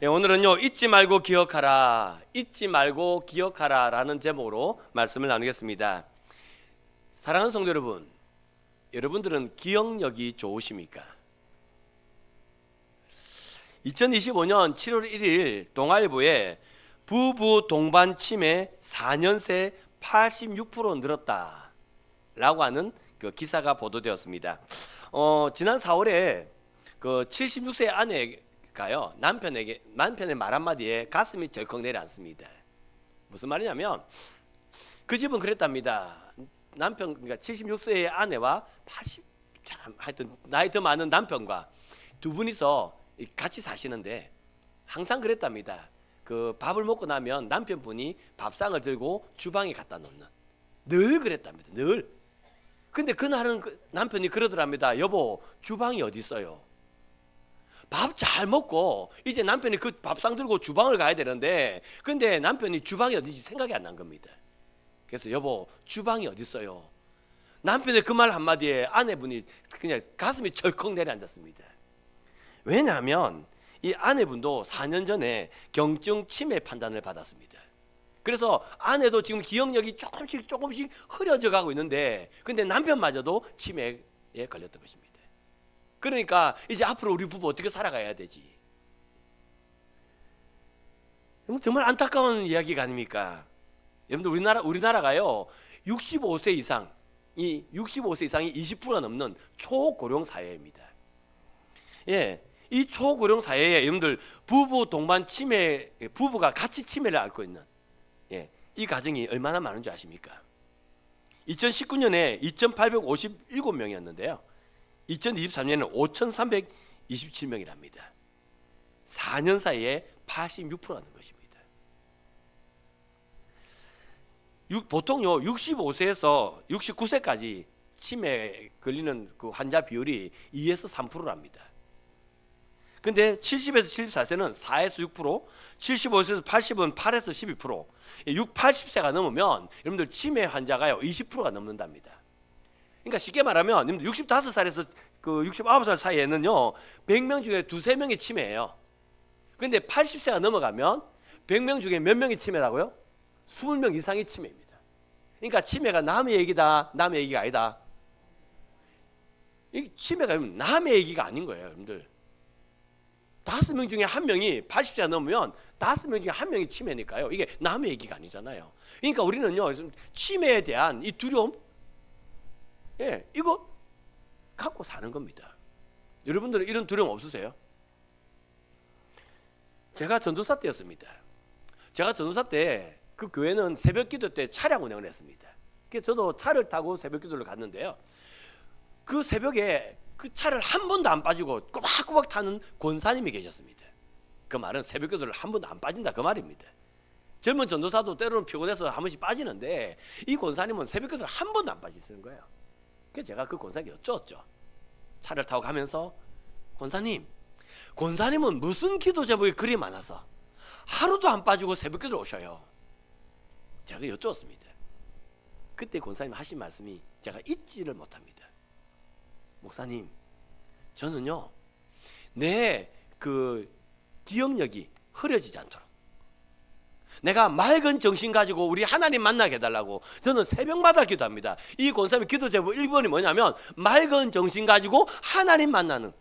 오늘은요, 잊지 말고 기억하라, 잊지 말고 기억하라 라는 제목으로 말씀을 나누겠습니다. 사랑하는 성도 여러분, 여러분들은 기억력이 좋으십니까? 2025년 7월 1일 동아일보에 부부 동반 치매 4년 새 86% 늘었다 라고 하는 그 기사가 보도되었습니다. 지난 4월에 그 76세 아내가요, 남편의 말 한마디에 가슴이 절컥 내려앉습니다. 무슨 말이냐면 그 집은 그랬답니다. 남편, 그러니까 76세의 아내와 하여튼 나이 더 많은 남편과 두 분이서 같이 사시는데 항상 그랬답니다. 그 밥을 먹고 나면 남편분이 밥상을 들고 주방에 갖다 놓는, 늘 그랬답니다. 늘. 근데 그날은 남편이 그러더랍니다. 여보, 주방이 어디 있어요? 밥 잘 먹고 이제 남편이 그 밥상 들고 주방을 가야 되는데, 근데 남편이 주방이 어디지 생각이 안 난 겁니다. 그래서 여보, 주방이 어디 있어요? 남편의 그 말 한마디에 아내분이 그냥 가슴이 절컥 내려앉았습니다. 왜냐하면 이 아내분도 4년 전에 경증 치매 판단을 받았습니다. 그래서 아내도 지금 기억력이 조금씩 흐려져 가고 있는데, 근데 남편마저도 치매에 걸렸던 것입니다. 그러니까 이제 앞으로 우리 부부 어떻게 살아가야 되지? 정말 안타까운 이야기가 아닙니까? 여러분들, 우리나라가요 65세 이상이 20% 넘는 초고령 사회입니다. 예, 이 초고령 사회에 여러분들 부부 동반 치매, 부부가 같이 치매를 앓고 있는, 예, 이 가정이 얼마나 많은 줄 아십니까? 2019년에 2,857명이었는데요 2023년에는 5,327명이랍니다. 4년 사이에 86%라는 것입니다. 보통요 65세에서 69세까지 치매에 걸리는 그 환자 비율이 2에서 3%랍니다. 근데 70에서 74세는 4에서 6%, 75세에서 80은 8에서 12%, 80세가 넘으면 여러분들 치매 환자가요 20%가 넘는답니다. 그러니까 쉽게 말하면 여러분들 65살에서 그 69살 사이에는요 100명 중에 2~3명이 치매예요. 근데 80세가 넘어가면 100명 중에 몇 명이 치매라고요? 20명 이상이 치매입니다. 그러니까 치매가 남의 얘기다, 남의 얘기가 아니다. 이 치매가 남의 얘기가 아닌 거예요, 여러분들. 5명 중에 1명이 80세가 넘으면 5명 중에 1명이 치매니까요. 이게 남의 얘기가 아니잖아요. 그러니까 우리는요 치매에 대한 이 두려움, 예, 이거 갖고 사는 겁니다. 여러분들은 이런 두려움 없으세요? 제가 전도사 때였습니다. 제가 전도사 때 그 교회는 새벽 기도 때 차량 운행을 했습니다. 그래서 저도 차를 타고 새벽 기도를 갔는데요, 그 새벽에 그 차를 한 번도 안 빠지고 꼬박꼬박 타는 권사님이 계셨습니다. 그 말은 새벽 기도를 한 번도 안 빠진다 그 말입니다. 젊은 전도사도 때로는 피곤해서 한 번씩 빠지는데 이 권사님은 새벽 기도를 한 번도 안 빠지시는 거예요. 그래서 제가 그 권사님께 여쭈었죠. 차를 타고 가면서, 권사님은 무슨 기도 제목이 그리 많아서 하루도 안 빠지고 새벽 기도를 오셔요? 제가 여쭈었습니다. 그때 권사님 하신 말씀이 제가 잊지를 못합니다. 목사님, 저는요 내 그 기억력이 흐려지지 않도록 내가 맑은 정신 가지고 우리 하나님 만나게 해달라고 저는 새벽마다 기도합니다. 이 권사님의 기도 제목 1번이 뭐냐면 맑은 정신 가지고 하나님 만나는,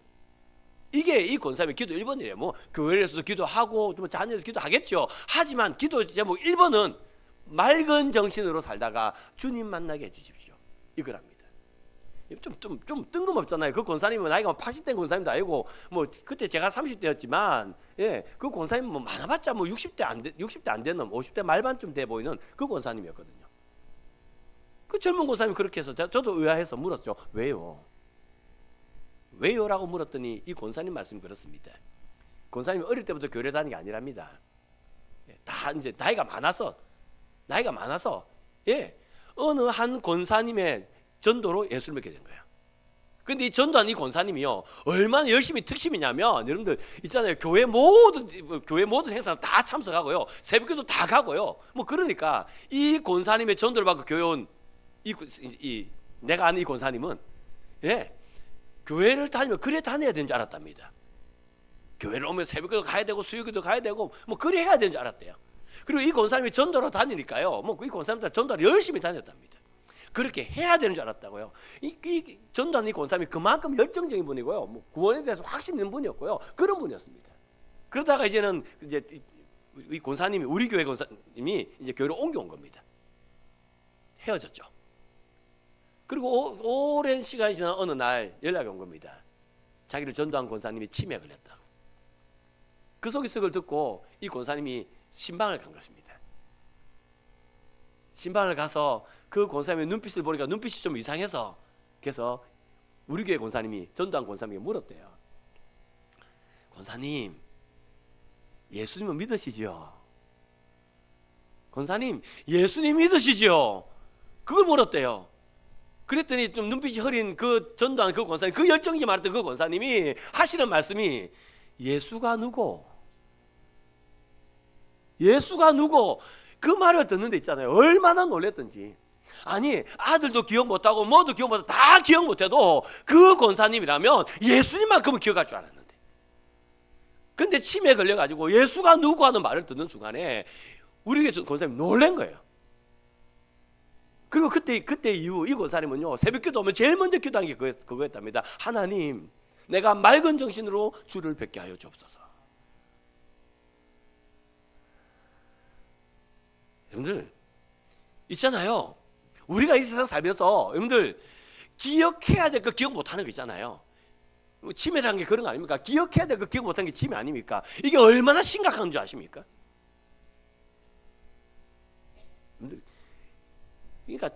이게 이 권사님의 기도 1번이래요. 뭐 교회에서도 기도하고 뭐 자녀에서 기도하겠죠. 하지만 기도 제목 1번은 맑은 정신으로 살다가 주님 만나게 해주십시오, 이거랍니다. 좀 뜬금없잖아요. 그 권사님은 나이가 80대 권사님도 아니고, 뭐 그때 제가 30대였지만, 예, 그 권사님은 뭐 많아봤자 뭐 60대 안 되는 50대 말반쯤 돼 보이는 그 권사님이었거든요. 그 젊은 권사님이 그렇게 해서 저도 의아해서 물었죠. 왜요라고 물었더니 이 권사님 말씀이 그렇습니다. 권사님이 어릴 때부터 교회 다니는 게 아니랍니다. 다 이제 나이가 많아서, 예, 어느 한 권사님의 전도로 예수를 믿게 된 거예요. 근데 이 전도한 이 권사님이요 얼마나 열심히 특심이냐면, 여러분들 있잖아요, 교회 모든 행사는 다 참석하고요, 새벽기도 다 가고요. 뭐 그러니까 이 권사님의 전도를 받고 교회 온 내가 아는 이 권사님은, 예, 교회를 다니면 그래 다녀야 되는 줄 알았답니다. 교회를 오면 새벽에도 가야 되고 수요일도 가야 되고 뭐 그래 해야 되는 줄 알았대요. 그리고 이 권사님이 전도로 다니니까요. 뭐 이 권사님들 전도를 열심히 다녔답니다. 그렇게 해야 되는 줄 알았다고요. 이 전도하는 이 권사님이 그만큼 열정적인 분이고요. 뭐 구원에 대해서 확신 있는 분이었고요. 그런 분이었습니다. 그러다가 이제는 이제 이 권사님이 우리 교회 권사님이 이제 교회로 옮겨온 겁니다. 헤어졌죠. 그리고 오랜 시간이 지난 어느 날 연락이 온 겁니다. 자기를 전도한 권사님이 치매에 걸렸다고. 그 소식을 듣고 이 권사님이 신방을 간 것입니다. 신방을 가서 그 권사님의 눈빛을 보니까 눈빛이 좀 이상해서 그래서 우리 교회 권사님이 전도한 권사님에게 물었대요. 권사님, 예수님은 믿으시죠? 권사님, 예수님 믿으시죠? 그걸 물었대요. 그랬더니 좀 눈빛이 흐린 그 전도한 그 권사님, 그 열정이 말했던 그 권사님이 하시는 말씀이 예수가 누구? 예수가 누구? 그 말을 듣는데 있잖아요. 얼마나 놀랬던지. 아니 아들도 기억 못하고 뭐도 기억 못하고 다 기억 못해도 그 권사님이라면 예수님만큼은 기억할 줄 알았는데 근데 치매에 걸려가지고 예수가 누구 하는 말을 듣는 순간에 우리 권사님이 놀란 거예요. 그리고 그때 이후 이 권사님은요 새벽기도 오면 제일 먼저 기도한 게 그거였답니다. 하나님, 내가 맑은 정신으로 주를 뵙게 하여 주옵소서. 여러분들 있잖아요. 우리가 이 세상 살면서 여러분들 기억해야 될 거 기억 못하는 거 있잖아요. 치매라는 게 그런 거 아닙니까? 기억해야 될 거 기억 못하는 게 치매 아닙니까? 이게 얼마나 심각한 줄 아십니까? 그러니까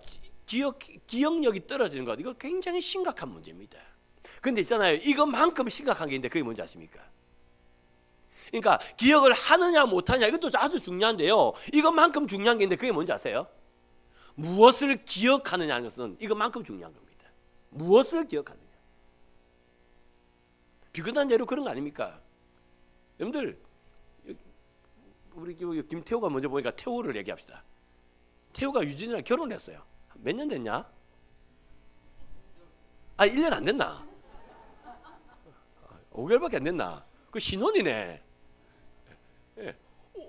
기억력이 떨어지는 것 이거 굉장히 심각한 문제입니다. 근데 있잖아요. 이것만큼 심각한 게 있는데 그게 뭔지 아십니까? 그러니까 기억을 하느냐 못하느냐 이것도 아주 중요한데요. 이것만큼 중요한 게 있는데 그게 뭔지 아세요? 무엇을 기억하느냐는 것은 이것만큼 중요한 겁니다. 무엇을 기억하느냐. 비근한 예로 그런 거 아닙니까? 여러분들 우리 김태호가 먼저 보니까 태호를 얘기합시다. 태호가 유진이랑 결혼했어요. 몇 년 됐냐? 1년 안 됐나? 5개월밖에 안 됐나? 그 신혼이네.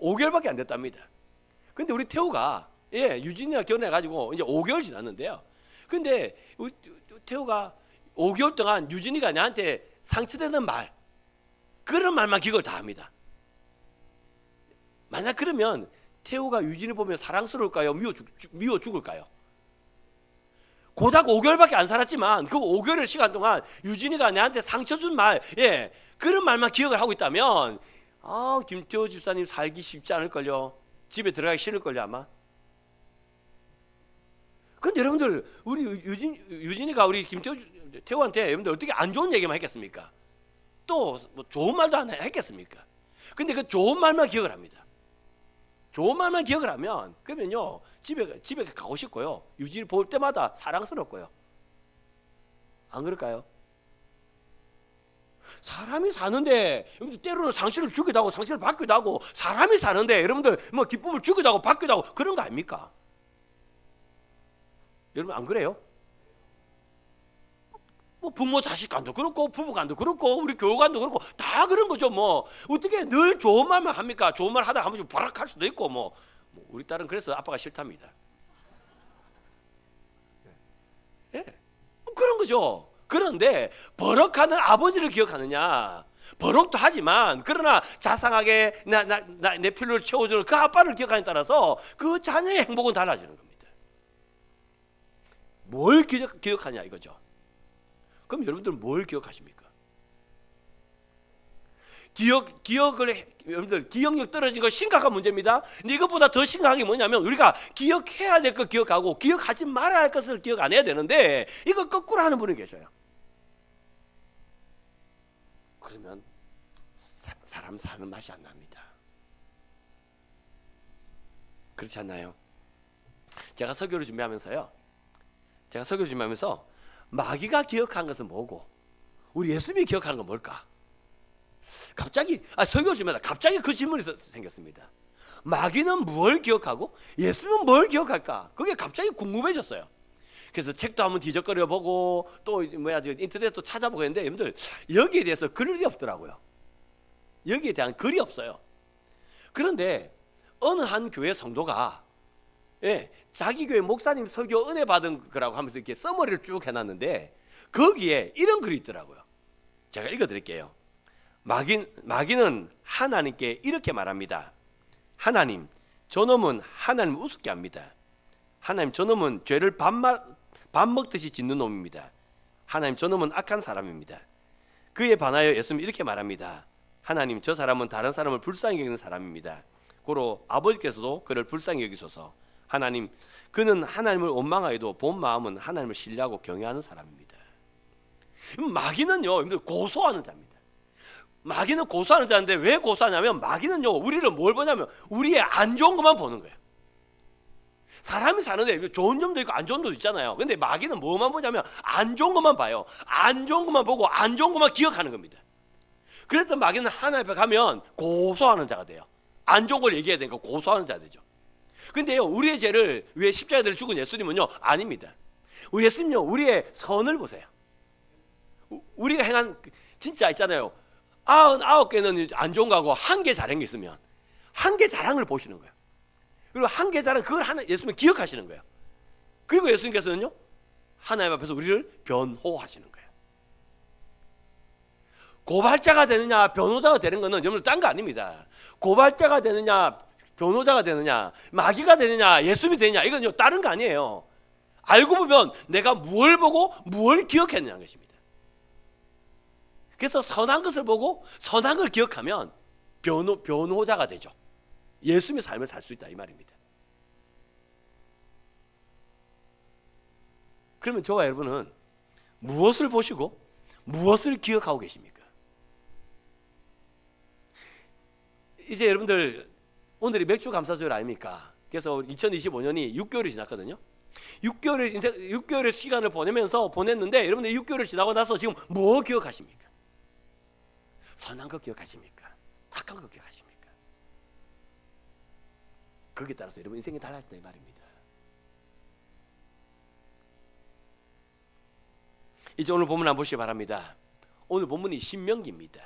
5개월밖에 안 됐답니다. 근데 우리 태호가 유진이랑 결혼해가지고 이제 5개월 지났는데요. 근데 태호가 5개월 동안 유진이가 나한테 상처되는 말, 그런 말만 기억을 다 합니다. 만약 그러면 태호가 유진이 보면 사랑스러울까요? 미워 죽을까요? 고작 5개월밖에 안 살았지만 그 5개월의 시간 동안 유진이가 나한테 상처 준 말, 그런 말만 기억을 하고 있다면 김태호 집사님 살기 쉽지 않을걸요. 집에 들어가기 싫을걸요 아마. 근데 여러분들 우리 유진이가 우리 김태호한테 여러분들 어떻게 안 좋은 얘기만 했겠습니까? 또 뭐 좋은 말도 안 했겠습니까? 근데 그 좋은 말만 기억을 합니다. 좋은 말만 기억을 하면 그러면요 집에 가고 싶고요. 유진이 볼 때마다 사랑스럽고요. 안 그럴까요? 사람이 사는데 때로는 상실을 주기도 하고 상실을 받기도 하고 사람이 사는데 여러분들 뭐 기쁨을 주기도 하고 받기도 하고 그런 거 아닙니까? 여러분 안 그래요? 뭐 부모 자식 간도 그렇고 부부 간도 그렇고 우리 교우 간도 그렇고 다 그런 거죠. 뭐 어떻게 늘 좋은 말만 합니까? 좋은 말 하다가 한 번씩 발악할 수도 있고 뭐 우리 딸은 그래서 아빠가 싫답니다. 그런 거죠. 그런데 버럭하는 아버지를 기억하느냐? 버럭도 하지만 그러나 자상하게 내 필요를 채워주는 그 아빠를 기억하느냐에 따라서 그 자녀의 행복은 달라지는 겁니다. 뭘 기억하냐 이거죠. 그럼 여러분들은 뭘 기억하십니까? 여러분들 기억력 떨어진 거 심각한 문제입니다. 근데 이것보다 더 심각한 게 뭐냐면 우리가 기억해야 될 것 기억하고 기억하지 말아야 할 것을 기억 안 해야 되는데 이거 거꾸로 하는 분이 계셔요. 그러면 사람 사는 맛이 안 납니다. 그렇지 않나요? 제가 설교를 준비하면서 마귀가 기억한 것은 뭐고 우리 예수님이 기억하는 건 뭘까? 갑자기 설교 중에 갑자기 그 질문이 생겼습니다. 마귀는 뭘 기억하고 예수님은 뭘 기억할까? 그게 갑자기 궁금해졌어요. 그래서 책도 한번 뒤적거려 보고 또 인터넷도 찾아보고 했는데 여러분들 여기에 대해서 글이 없더라고요. 여기에 대한 글이 없어요. 그런데 어느 한 교회 성도가 자기 교회 목사님 설교 은혜 받은 거라고 하면서 이렇게 써머리를 쭉 해놨는데 거기에 이런 글이 있더라고요. 제가 읽어드릴게요. 마귀는 하나님께 이렇게 말합니다. 하나님, 저놈은 하나님을 우습게 합니다. 하나님, 저놈은 죄를 밥 먹듯이 짓는 놈입니다. 하나님, 저놈은 악한 사람입니다. 그에 반하여 예수님이 이렇게 말합니다. 하나님, 저 사람은 다른 사람을 불쌍히 여기는 사람입니다. 고로 아버지께서도 그를 불쌍히 여기소서. 하나님, 그는 하나님을 원망하여도 본 마음은 하나님을 신뢰하고 경외하는 사람입니다. 마귀는요, 고소하는 자입니다. 마귀는 고소하는 자인데 왜 고소하냐면 마귀는요, 우리를 뭘 보냐면 우리의 안 좋은 것만 보는 거예요. 사람이 사는데 좋은 점도 있고 안 좋은 점도 있잖아요. 근데 마귀는 뭐만 보냐면 안 좋은 것만 봐요. 안 좋은 것만 보고 안 좋은 것만 기억하는 겁니다. 그래서 마귀는 하나님 앞에 가면 고소하는 자가 돼요. 안 좋은 걸 얘기해야 되니까 고소하는 자가 되죠. 근데요, 우리의 죄를 위해 십자가에 죽은 예수님은요, 아닙니다. 우리 예수님은요, 우리의 선을 보세요. 우리가 행한 진짜 있잖아요. 99개는 안 좋은 거하고 한 개 잘한 게 있으면 한 개 자랑을 보시는 거예요. 그리고 한 개 자랑 그걸 하나 예수님 기억하시는 거예요. 그리고 예수님께서는요, 하나님 앞에서 우리를 변호하시는 거예요. 고발자가 되느냐 변호자가 되는 거는 여러분들 딴 거 아닙니다. 고발자가 되느냐 변호자가 되느냐 마귀가 되느냐 예수님이 되느냐 이건 다른 거 아니에요. 알고 보면 내가 무엇을 보고 무엇을 기억했느냐는 것입니다. 그래서 선한 것을 보고 선한 걸 기억하면 변호자가 되죠. 예수님의 삶을 살 수 있다 이 말입니다. 그러면 저와 여러분은 무엇을 보시고 무엇을 기억하고 계십니까? 이제 여러분들 오늘이 맥주 감사주일 아닙니까? 그래서 2025년이 6개월이 지났거든요. 6개월의 시간을 보냈는데 여러분들 6개월을 지나고 나서 지금 뭐 기억하십니까? 선한 거 기억하십니까? 악한 거 기억하십니까? 거기에 따라서 여러분 인생이 달라진다 이 말입니다. 이제 오늘 본문 한번 보시기 바랍니다. 오늘 본문이 신명기입니다.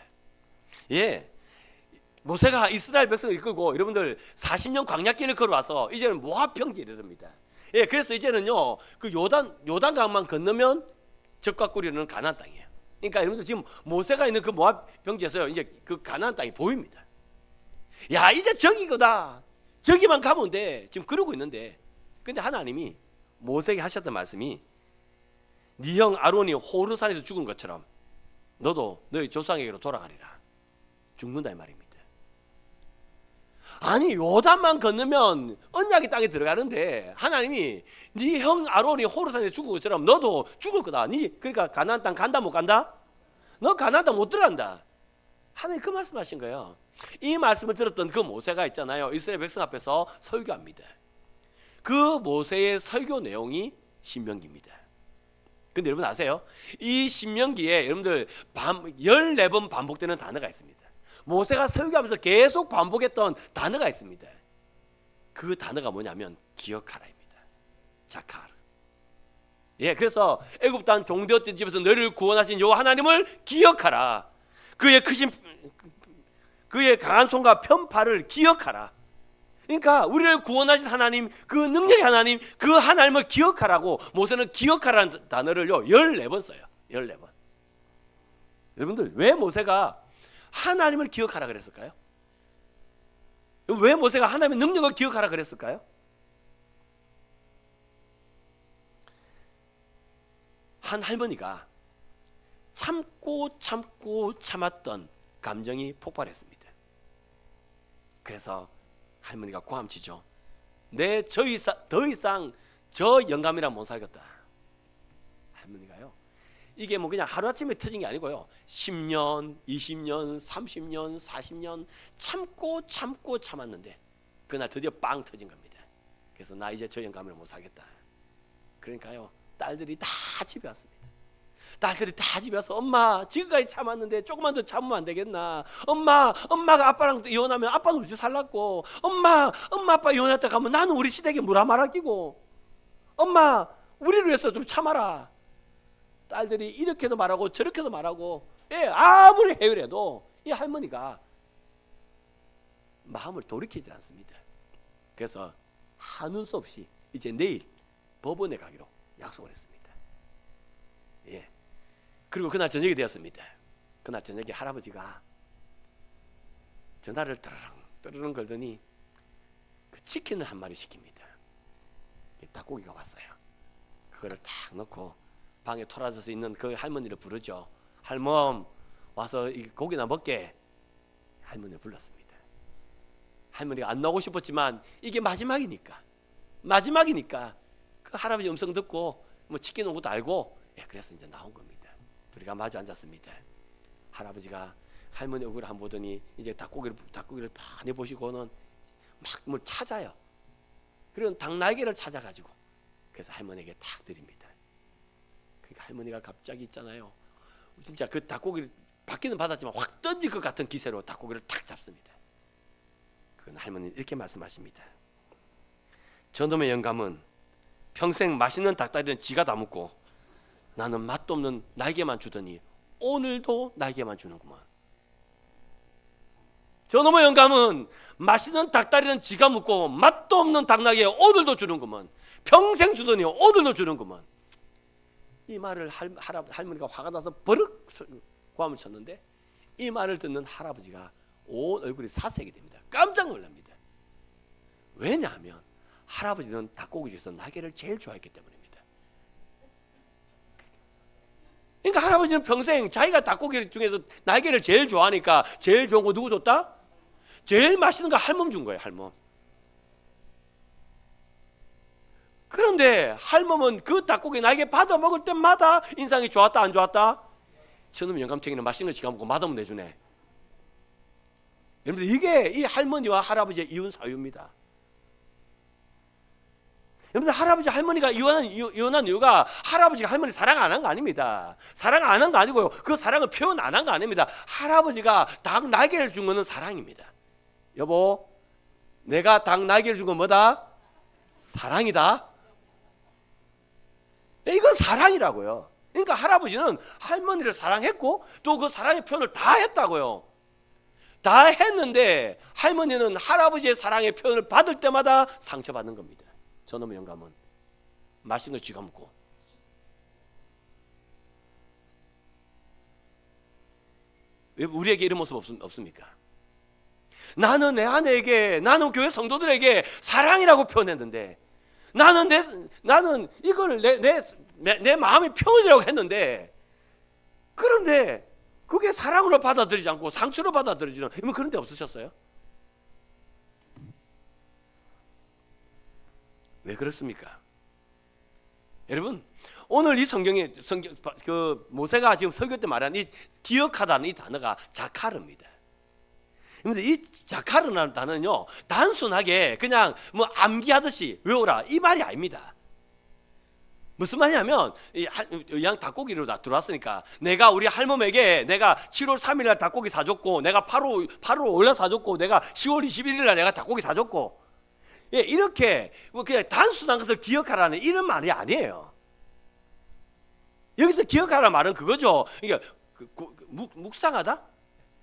모세가 이스라엘 백성을 이끌고 여러분들 40년 광야길을 걸어와서 이제는 모압 평지에 이르릅니다. 그래서 이제는요 그 요단강만 건너면 적과 꿀이는 가나안 땅이에요. 그러니까 여러분들 지금 모세가 있는 그 모압 평지에서요 이제 그 가나안 땅이 보입니다. 야 이제 저기거다. 저기만 가면 돼. 지금 그러고 있는데 근데 하나님이 모세에게 하셨던 말씀이 네 형 아론이 호르산에서 죽은 것처럼 너도 너희 조상에게로 돌아가리라. 죽는다 이 말입니다. 아니 요단만 건너면 언약의 땅에 들어가는데 하나님이 네 형 아론이 호르산에서 죽은 것처럼 너도 죽을 거다. 그러니까 가나안 땅 간다 못 간다? 너 가나안 땅 못 들어간다. 하나님 그 말씀하신 거예요. 이 말씀을 들었던 그 모세가 있잖아요. 이스라엘 백성 앞에서 설교합니다. 그 모세의 설교 내용이 신명기입니다. 근데 여러분 아세요? 이 신명기에 여러분들 14번 반복되는 단어가 있습니다. 모세가 설교하면서 계속 반복했던 단어가 있습니다. 그 단어가 뭐냐면 기억하라입니다. 자카르. 그래서 애굽 땅 종되었던 집에서 너를 구원하신 여호와 하나님을 기억하라. 그의 강한 손과 편팔을 기억하라. 그러니까 우리를 구원하신 하나님, 그 능력의 하나님, 그 하나님을 기억하라고 모세는 기억하라는 단어를요 14번 써요. 14번. 여러분들 왜 모세가 하나님을 기억하라 그랬을까요? 왜 모세가 하나님의 능력을 기억하라 그랬을까요? 한 할머니가 참고 참았던 감정이 폭발했습니다. 그래서 할머니가 고함치죠. 더 이상 저 영감이랑 못 살겠다. 할머니가요. 이게 뭐 그냥 하루아침에 터진 게 아니고요. 10년, 20년, 30년, 40년 참고 참았는데 그날 드디어 빵 터진 겁니다. 그래서 나 이제 저 영감이랑 못 살겠다. 그러니까요. 딸들이 다 집에 왔습니다. 딸들이 다 집에 와서 엄마 지금까지 참았는데 조금만 더 참으면 안 되겠나. 엄마가 아빠랑 이혼하면 아빠는 우리 집 살랐고 엄마 아빠 이혼했다 가면 나는 우리 시댁에 물 한 마라 끼고 엄마 우리를 위해서 좀 참아라. 딸들이 이렇게도 말하고 저렇게도 말하고 아무리 해외래도 이 할머니가 마음을 돌이키지 않습니다. 그래서 하는 수 없이 이제 내일 법원에 가기로 약속을 했습니다. 예. 그리고 그날 저녁이 되었습니다. 그날 저녁에 할아버지가 전화를 떠르릉 걸더니 그 치킨을 한 마리 시킵니다. 닭고기가 왔어요. 그거를 딱 넣고 방에 토라져서 있는 그 할머니를 부르죠. 할멈 와서 이 고기나 먹게. 할머니를 불렀습니다. 할머니가 안 나오고 싶었지만 이게 마지막이니까 그 할아버지 음성 듣고 뭐 치킨 온 것도 알고, 예, 그래서 이제 나온 겁니다. 둘이가 마주 앉았습니다. 할아버지가 할머니 얼굴을 한번 보더니 이제 닭고기를 많이 보시고는 막 뭘 찾아요. 그리고 닭날개를 찾아가지고 그래서 할머니에게 딱 드립니다. 그러니까 할머니가 갑자기 있잖아요, 진짜 그 닭고기를 받기는 받았지만 확 던질 것 같은 기세로 닭고기를 탁 잡습니다. 그건 할머니는 이렇게 말씀하십니다. 저놈의 영감은 평생 맛있는 닭다리는 지가 다 먹고 나는 맛도 없는 날개만 주더니 오늘도 날개만 주는구만. 저놈의 영감은 맛있는 닭다리는 지가 먹고 맛도 없는 닭날개 오늘도 주는구만. 평생 주더니 오늘도 주는구만. 이 말을 할머니가 화가 나서 버럭 고함을 쳤는데, 이 말을 듣는 할아버지가 온 얼굴이 사색이 됩니다. 깜짝 놀랍니다. 왜냐하면 할아버지는 닭고기 중에서 날개를 제일 좋아했기 때문입니다. 그러니까 할아버지는 평생 자기가 닭고기 중에서 날개를 제일 좋아하니까 제일 좋은 거 누구 줬다? 제일 맛있는 거 할멈 준 거예요. 할멈. 그런데 할멈은 그 닭고기 날개 받아 먹을 때마다 인상이 좋았다 안 좋았다? 저놈 영감탱이는 맛있는 걸 지가 먹고 맛없는 내주네. 여러분들, 이게 이 할머니와 할아버지의 이혼 사유입니다. 여러분들, 할아버지 할머니가 이혼한 이유가 할아버지가 할머니 사랑 안 한 거 아닙니다. 사랑 안 한 거 아니고요, 그 사랑을 표현 안 한 거 아닙니다. 할아버지가 닭 날개를 준 거는 사랑입니다. 여보, 내가 닭 날개를 준 건 뭐다? 사랑이다. 이건 사랑이라고요. 그러니까 할아버지는 할머니를 사랑했고 또 그 사랑의 표현을 다 했다고요. 다 했는데 할머니는 할아버지의 사랑의 표현을 받을 때마다 상처받는 겁니다. 저놈의 영감은 맛있는 걸 쥐가 먹고. 왜 우리에게 이런 모습 없습니까? 나는 내 아내에게, 나는 교회 성도들에게 사랑이라고 표현했는데, 나는 이걸 내 마음의 표현이라고 했는데, 그런데 그게 사랑으로 받아들이지 않고 상처로 받아들이지는, 그런 데 없으셨어요? 왜 그렇습니까? 여러분, 오늘 이 그 모세가 지금 설교 때 말한 이 기억하다는 이 단어가 자카르입니다. 근데 이 자카르라는 단어는요, 단순하게 그냥 뭐 암기하듯이 외우라 이 말이 아닙니다. 무슨 말이냐면, 양 닭고기로 들어왔으니까 내가 우리 할멈에게 내가 7월 3일 날 닭고기 사줬고, 내가 8월 올려 사줬고, 내가 10월 21일 날 내가 닭고기 사줬고, 예, 이렇게 그냥 단순한 것을 기억하라는 이런 말이 아니에요. 여기서 기억하라는 말은 그거죠. 그러니까 묵상하다?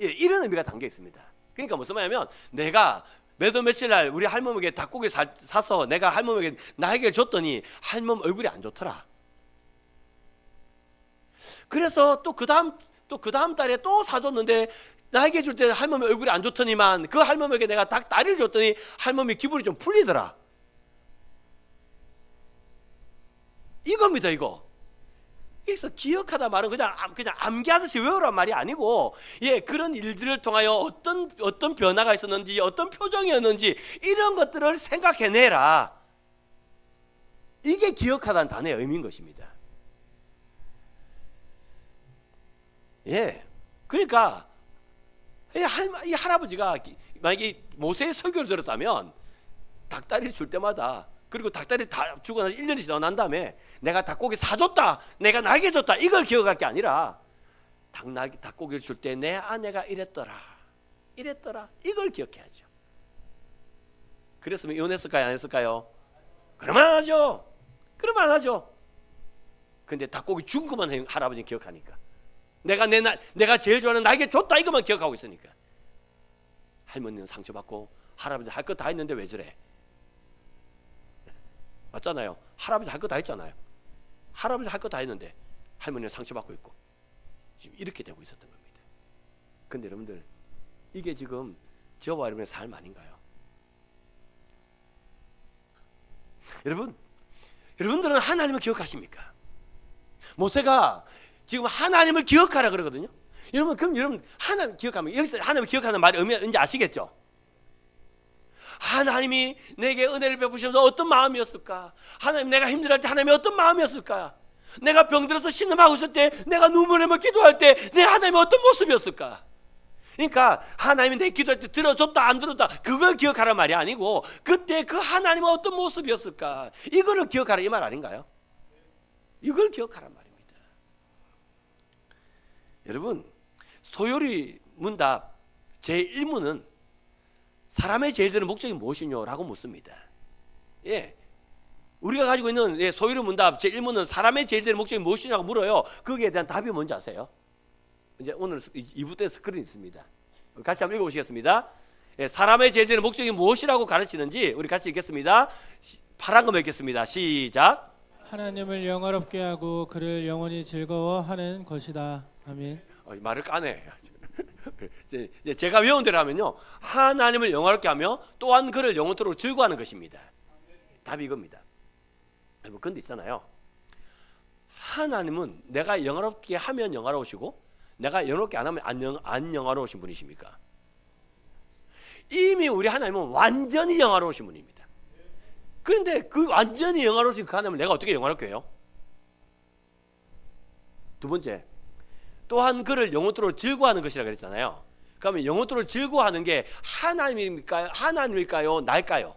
예, 이런 의미가 담겨 있습니다. 그러니까 무슨 말이냐면, 내가 몇 월 며칠 날 우리 할멈에게 닭고기 사서 내가 할멈에게 날개를 줬더니 할멈 얼굴이 안 좋더라. 그래서 또 그 다음 달에 또 사줬는데 날개 줄 때 할멈의 얼굴이 안 좋더니만 그 할멈에게 내가 닭다리를 줬더니 할멈이 기분이 좀 풀리더라. 이겁니다, 이거. 그래서 기억하다 말은 그냥 암기하듯이 외우란 말이 아니고, 예, 그런 일들을 통하여 어떤 변화가 있었는지, 어떤 표정이었는지 이런 것들을 생각해내라. 이게 기억하다는 단어의 의미인 것입니다. 예, 그러니까 이 할아버지가 만약에 모세의 설교를 들었다면 닭다리를 줄 때마다, 그리고 닭다리 다 주고 나서 1년이 지나고 난 다음에 내가 닭고기 사줬다, 내가 날개 줬다, 이걸 기억할 게 아니라 닭고기를 줄 때 내 아내가 이랬더라 이걸 기억해야죠. 그랬으면 이혼했을까요, 안 했을까요? 그러면 안 하죠. 그러면 안 하죠. 근데 닭고기 준 것만 할아버지는 기억하니까, 내가 제일 좋아하는 날개 줬다 이것만 기억하고 있으니까 할머니는 상처받고 할아버지 할 거 다 했는데 왜 저래? 맞잖아요. 할아버지 할 거 다 했잖아요. 할아버지 할 거 다 했는데 할머니는 상처받고 있고 지금 이렇게 되고 있었던 겁니다. 근데 여러분들, 이게 지금 저와 여러분의 삶 아닌가요? 여러분들은 하나님을 기억하십니까? 모세가 지금 하나님을 기억하라 그러거든요. 여러분, 그럼 여러분 하나님 기억하면, 여기서 하나님을 기억하는 말의 의미가 뭔지 아시겠죠? 하나님이 내게 은혜를 베푸셔서 어떤 마음이었을까? 하나님, 내가 힘들할 때 하나님이 어떤 마음이었을까? 내가 병들어서 신음하고 있을 때, 내가 눈물을 흘리며 기도할 때 내 하나님이 어떤 모습이었을까? 그러니까 하나님이 내 기도할 때 들어줬다 안 들었다 그걸 기억하란 말이 아니고, 그때 그 하나님은 어떤 모습이었을까, 이거를 기억하라 이 말 아닌가요? 이걸 기억하란 말입니다. 여러분, 소요리 문답 제1문은 사람의 제일 되는 목적이 무엇이뇨? 라고 묻습니다. 예, 우리가 가지고 있는 소요리 문답 제1문은 사람의 제일 되는 목적이 무엇이냐고 물어요. 거기에 대한 답이 뭔지 아세요? 이제 오늘 2부 때 스크린 있습니다. 같이 한번 읽어보시겠습니다. 예, 사람의 제일 되는 목적이 무엇이라고 가르치는지 우리 같이 읽겠습니다. 파란 거 읽겠습니다. 시작. 하나님을 영화롭게 하고 그를 영원히 즐거워하는 것이다. 아멘. 말을 까네. 이제 제가 외운 대로 하면요, 하나님을 영화롭게 하며 또한 그를 영원토록 즐거워하는 것입니다. 답이 이겁니다. 여러분, 근데 있잖아요, 하나님은 내가 영화롭게 하면 영화로우시고 내가 영화롭게 안 하면 안 영화로우신 분이십니까? 이미 우리 하나님은 완전히 영화로우신 분입니다. 그런데 그 완전히 영화로우신 그 하나님을 내가 어떻게 영화롭게 해요? 두 번째, 또한 그를 영원토록 즐거워하는 것이라고 그랬잖아요. 그러면 영원토록 즐거워하는 게 하나님일까요? 날까요?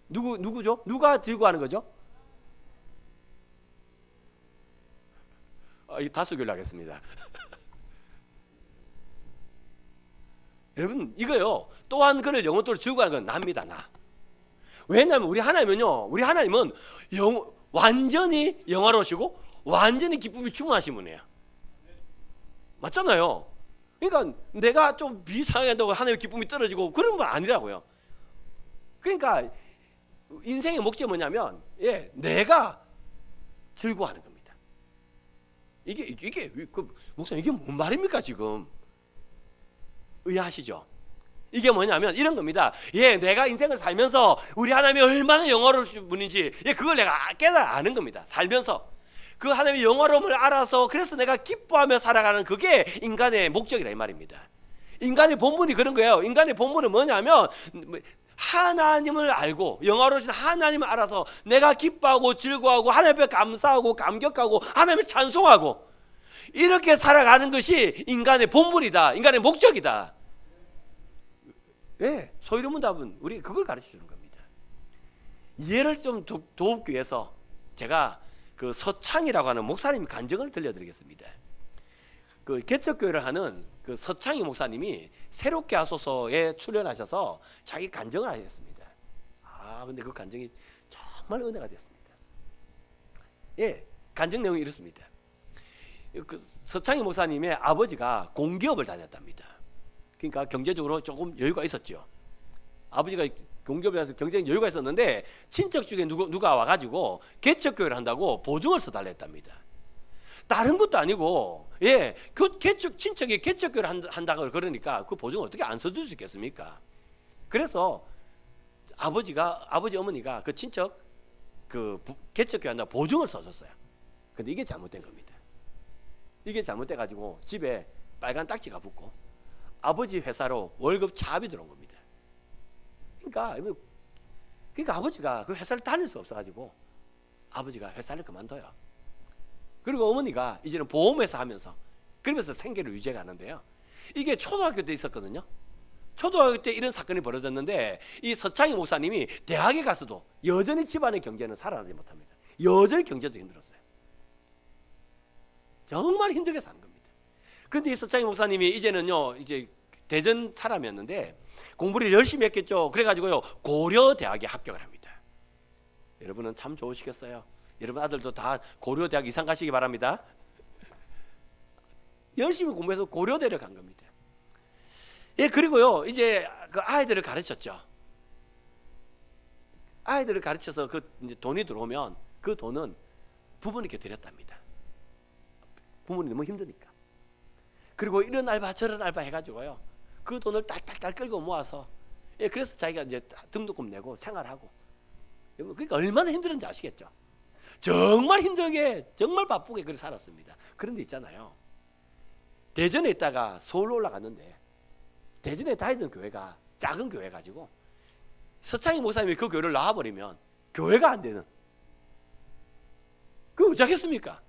누구죠? 누가 즐거워하는 거죠? 다수결로 하겠습니다. 여러분, 이거요, 또한 그를 영원토록 즐거워하는 건 납니다. 나. 왜냐하면 우리 하나님은 완전히 영화로우시고 완전히 기쁨이 충만하신 분이에요. 맞잖아요. 그러니까 내가 좀 비상하게 한다고 하나님의 기쁨이 떨어지고 그런 건 아니라고요. 그러니까 인생의 목적이 뭐냐면, 내가 즐거워하는 겁니다. 이게 목사님, 이게 뭔 말입니까 지금? 이해하시죠? 이게 뭐냐면 이런 겁니다. 내가 인생을 살면서 우리 하나님이 얼마나 영화로우신 분인지 그걸 내가 깨달아 아는 겁니다. 살면서 그 하나님의 영화로움을 알아서, 그래서 내가 기뻐하며 살아가는 그게 인간의 목적이라 이 말입니다. 인간의 본분이 그런 거예요. 인간의 본분은 뭐냐면 하나님을 알고 영화로우신 하나님을 알아서 내가 기뻐하고 즐거워하고 하나님 앞에 감사하고 감격하고 하나님을 찬송하고 이렇게 살아가는 것이 인간의 본분이다. 인간의 목적이다. 소유리 문답은 우리 그걸 가르쳐 주는 겁니다. 이해를 좀 돕기 위해서 제가 그 서창이라고 하는 목사님 간증을 들려드리겠습니다. 그 개척교회를 하는 그 서창희 목사님이 새롭게 하소서에 출연하셔서 자기 간증을 하셨습니다. 근데 그 간증이 정말 은혜가 됐습니다. 간증 내용이 이렇습니다. 그 서창희 목사님의 아버지가 공기업을 다녔답니다. 그러니까 경제적으로 조금 여유가 있었죠. 아버지가 공기업에서 경제적 여유가 있었는데 친척 중에 누가 와가지고 개척교회를 한다고 보증을 써달라 했답니다. 다른 것도 아니고 그 친척이 개척교회를 한다고 그러니까 그 보증을 어떻게 안 써줄 수 있겠습니까? 그래서 아버지 어머니가 그 친척 그 개척교회 한다고 보증을 써줬어요. 근데 이게 잘못된 겁니다. 이게 잘못돼가지고 집에 빨간 딱지가 붙고 아버지 회사로 월급 차압이 들어온 겁니다. 그러니까 아버지가 그 회사를 다닐 수 없어가지고 아버지가 회사를 그만둬요. 그리고 어머니가 이제는 보험회사 하면서 그러면서 생계를 유지해가는데요. 이게 초등학교 때 있었거든요. 초등학교 때 이런 사건이 벌어졌는데 이 서창희 목사님이 대학에 가서도 여전히 집안의 경제는 살아나지 못합니다. 여전히 경제도 힘들었어요. 정말 힘들게 사는 겁니다. 근데 이 서창희 목사님이 이제는요, 이제 대전 사람이었는데 공부를 열심히 했겠죠. 그래가지고요, 고려대학에 합격을 합니다. 여러분은 참 좋으시겠어요. 여러분 아들도 다 고려대학 이상 가시기 바랍니다. 열심히 공부해서 고려대를 간 겁니다. 예, 그리고요 이제 그 아이들을 가르쳤죠. 아이들을 가르쳐서 그 이제 돈이 들어오면 그 돈은 부모님께 드렸답니다. 부모님 너무 힘드니까. 그리고 이런 알바 저런 알바 해가지고요 그 돈을 딸딸딸 끌고 모아서, 예, 그래서 자기가 이제 등록금 내고 생활하고. 그러니까 얼마나 힘들었는지 아시겠죠? 정말 힘들게 정말 바쁘게 그렇게 살았습니다. 그런데 있잖아요, 대전에 있다가 서울로 올라갔는데 대전에 다니던 교회가 작은 교회 가지고 서창희 목사님이 그 교회를 나와버리면 교회가 안 되는, 그거 어쩌겠습니까?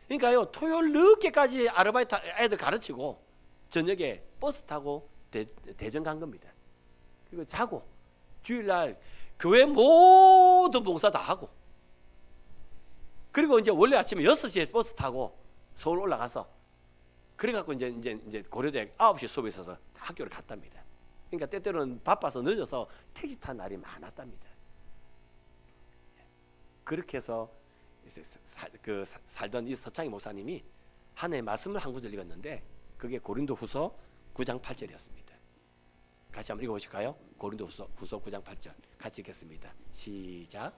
그러니까요 토요일 늦게까지 아르바이트 애들 가르치고 저녁에 버스 타고 대전 간 겁니다. 그리고 자고 주일날 교회 모든 봉사 다 하고, 그리고 이제 원래 아침에 6시에 버스 타고 서울 올라가서 그래갖고 이제 고려대 9시 수업에 있어서 학교를 갔답니다. 그러니까 때때로는 바빠서 늦어서 택시 탄 날이 많았답니다. 그렇게 해서 살던 이 서창희 목사님이 한 해 말씀을 한 구절 읽었는데 그게 고린도후서 9장 8절이었습니다. 같이 한번 읽어보실까요? 고린도후서 9장 8절 같이 읽겠습니다. 시작.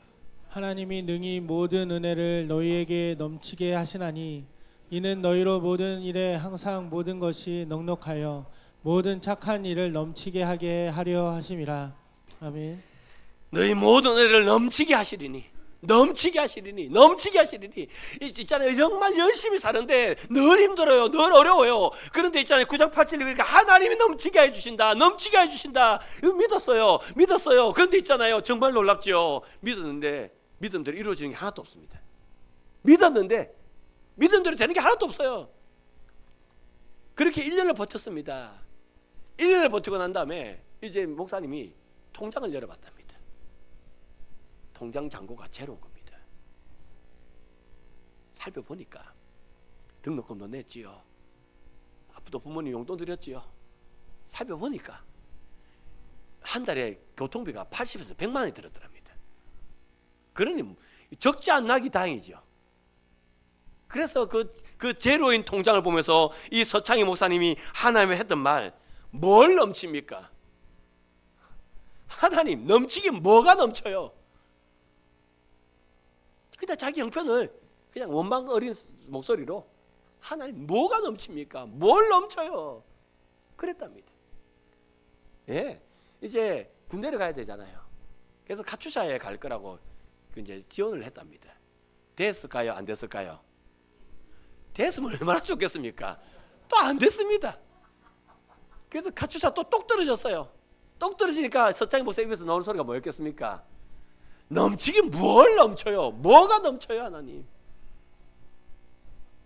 하나님이 능히 모든 은혜를 너희에게 넘치게 하시나니 이는 너희로 모든 일에 항상 모든 것이 넉넉하여 모든 착한 일을 넘치게 하게 하려 하심이라. 아멘. 너희 모든 은혜를 넘치게 하시리니, 넘치게 하시리니, 넘치게 하시리니. 있잖아요 정말 열심히 사는데 늘 힘들어요, 늘 어려워요. 그런데 있잖아요 9장 8절 그러니까 하나님이 넘치게 해주신다, 넘치게 해주신다. 믿었어요. 그런데 있잖아요 정말 놀랍죠. 믿었는데 믿음대로 이루어지는 게 하나도 없습니다. 믿었는데 믿음대로 되는 게 하나도 없어요. 그렇게 1년을 버텼습니다. 1년을 버티고 난 다음에 이제 목사님이 통장을 열어봤답니다. 통장 잔고가 제로인 겁니다. 살펴보니까 등록금도 냈지요, 또 부모님 용돈 드렸지요. 살펴보니까 한 달에 교통비가 80에서 100만 원이 들었더랍니다. 그러니 적지 않나기 다행이죠. 그래서 그 제로인 통장을 보면서 이 서창희 목사님이 하나님이 했던 말, 뭘 넘칩니까? 하나님 넘치긴 뭐가 넘쳐요? 그냥 자기 형편을 그냥 원망 어린 목소리로 하나님 뭐가 넘칩니까? 뭘 넘쳐요? 그랬답니다. 예, 이제 군대를 가야 되잖아요. 그래서 카투샤에 갈 거라고 이제 지원을 했답니다. 됐을까요? 안 됐을까요? 됐으면 얼마나 좋겠습니까? 또 안 됐습니다. 그래서 카투샤 또 똑 떨어졌어요. 똑 떨어지니까 서창희 목사 입에서 나오는 소리가 뭐였겠습니까? 넘치긴 뭘 넘쳐요? 뭐가 넘쳐요 하나님?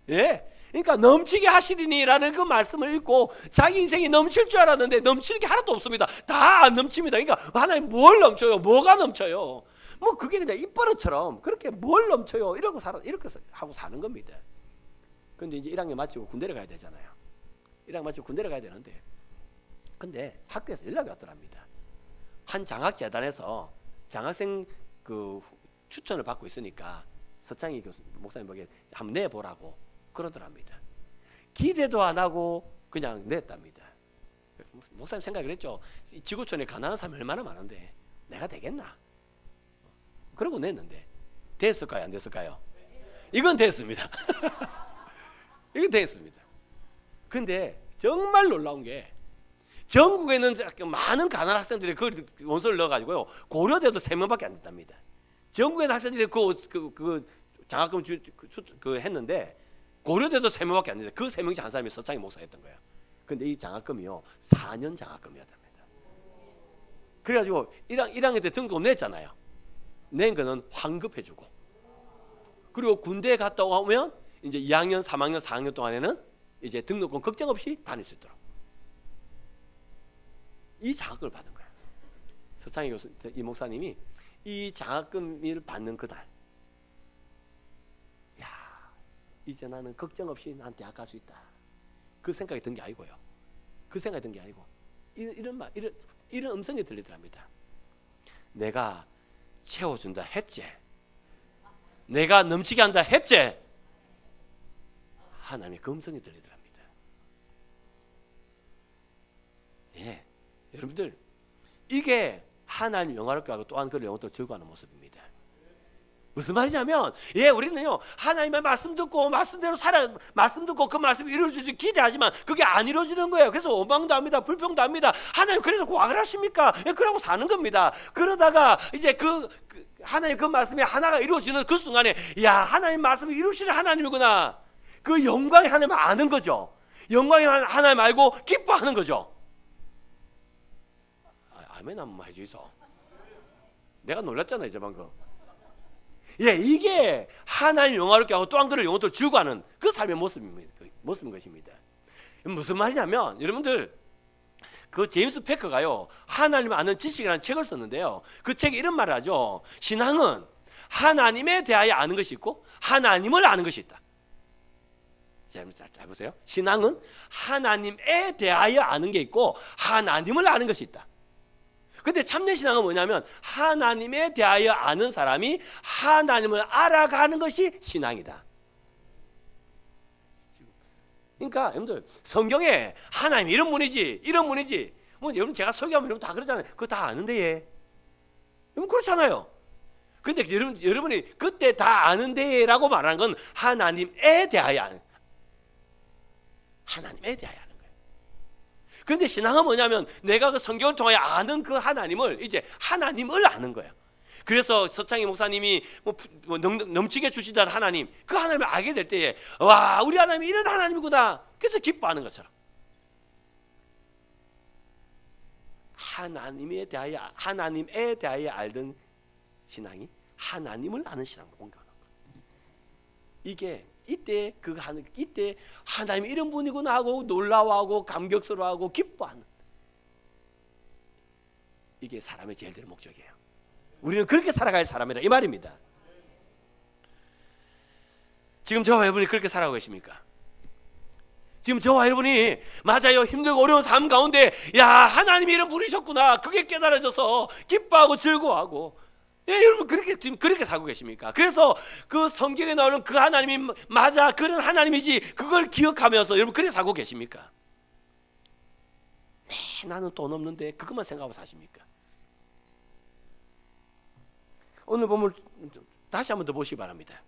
예, 그러니까 넘치게 하시리니라는 그 말씀을 읽고 자기 인생이 넘칠 줄 알았는데 넘치는 게 하나도 없습니다. 다 안 넘칩니다. 그러니까 하나님 뭘 넘쳐요? 뭐가 넘쳐요? 뭐 그게 그냥 입버릇처럼 그렇게 뭘 넘쳐요? 이렇게 하고 사는 겁니다. 근데 이제 1학년 마치고 군대를 가야 되잖아요. 1학년 마치고 군대를 가야 되는데, 근데 학교에서 연락이 왔더랍니다. 한 장학재단에서 장학생 그 추천을 받고 있으니까 서창희 목사님 보기에 한번 내보라고 그러더랍니다. 기대도 안 하고 그냥 냈답니다. 목사님 생각을 했죠. 지구촌에 가난한 사람이 얼마나 많은데 내가 되겠나? 그러고 냈는데 됐을까요? 안 됐을까요? 이건 됐습니다. 이건 됐습니다. 근데 정말 놀라운 게 전국에 있는 많은 가난한 학생들이 그 원서를 넣어가지고요 고려대도 3명밖에 안 됐답니다. 전국에 있는 학생들이 그 장학금 했는데 고려대도 3명밖에 안 됐어요. 그 3명 중 한 사람이 서창희 목사였던 거예요. 근데 이 장학금이요 4년 장학금이었답니다. 그래가지고 1학년 때 등록금 냈잖아요. 낸 거는 환급해주고, 그리고 군대에 갔다 오면 이제 2학년, 3학년, 4학년 동안에는 이제 등록금 걱정 없이 다닐 수 있도록 이 장학금을 받은 거예요. 서창희 교수, 이 목사님이 이 장학금을 받는 그날, 야, 이제 나는 걱정 없이 난 대학 갈 수 있다. 그 생각이 든 게 아니고요. 그 생각이 든 게 아니고 이런 음성이 들리더랍니다. 내가 채워준다 했지. 내가 넘치게 한다 했지. 하나님의 그 음성이 들리더랍니다. 예, 여러분들 이게 하나님 영화롭게 하고 또한 그를 영원토록 즐거워하는 모습입니다. 무슨 말이냐면, 예, 우리는요 하나님의 말씀 듣고 말씀대로 살아, 말씀 듣고 그 말씀이 이루어지지 기대하지만 그게 안 이루어지는 거예요. 그래서 원망도 합니다, 불평도 합니다. 하나님 그래놓고 와 그러십니까? 예, 그러고 사는 겁니다. 그러다가 이제 하나님 그 말씀이 하나가 이루어지는 그 순간에, 야, 하나님 말씀이 이루시는 하나님이구나. 그 영광의 하나님을 아는 거죠. 영광의 하나님 알고 기뻐하는 거죠. 아멘 한번 해주이소. 내가 놀랐잖아 이제 방금. 예, 이게 하나님 영화롭게 하고 또한 그를 영원토록 즐거워하는 그 삶의 모습인 것입니다. 무슨 말이냐면, 여러분들 그 제임스 패커가요 하나님을 아는 지식이라는 책을 썼는데요, 그 책에 이런 말을 하죠. 신앙은 하나님에 대하여 아는 것이 있고 하나님을 아는 것이 있다. 잘 보세요. 신앙은 하나님에 대하여 아는 게 있고 하나님을 아는 것이 있다. 근데 참된 신앙은 뭐냐면, 하나님에 대하여 아는 사람이 하나님을 알아가는 것이 신앙이다. 그러니까 여러분들 성경에 하나님 이런 분이지 이런 분이지, 뭐 여러분 제가 설교하면 여러분 다 그러잖아요. 그거 다 아는데 예. 여러분 그렇잖아요. 근데 여러분이 그때 다 아는데라고 말하는 건 하나님에 대하여 아는, 하나님에 대하여 아는 거예요. 그런데 신앙은 뭐냐면, 내가 그 성경을 통하여 아는 그 하나님을, 이제 하나님을 아는 거예요. 그래서 서창희 목사님이 넘치게 주시던 하나님, 그 하나님을 알게 될 때에, 와, 우리 하나님이 이런 하나님이구나. 그래서 기뻐하는 것처럼 하나님에 대하여 알던 신앙이 하나님을 아는 신앙으로 옮겨가는 거예요. 이게 이때 하나님이 이런 분이구나 하고 놀라워하고 감격스러워하고 기뻐하는, 이게 사람의 제일 될 목적이에요. 우리는 그렇게 살아갈 사람이다 이 말입니다. 지금 저와 여러분이 그렇게 살아가고 계십니까? 지금 저와 여러분이 맞아요, 힘들고 어려운 삶 가운데 야, 하나님이 이런 분이셨구나, 그게 깨달아져서 기뻐하고 즐거워하고, 예, 여러분 그렇게 살고 계십니까? 그래서 그 성경에 나오는 그 하나님이 맞아, 그런 하나님이지, 그걸 기억하면서 여러분 그렇게 살고 계십니까? 네, 나는 돈 없는데 그것만 생각하고 사십니까? 오늘 본문 다시 한번 더 보시기 바랍니다.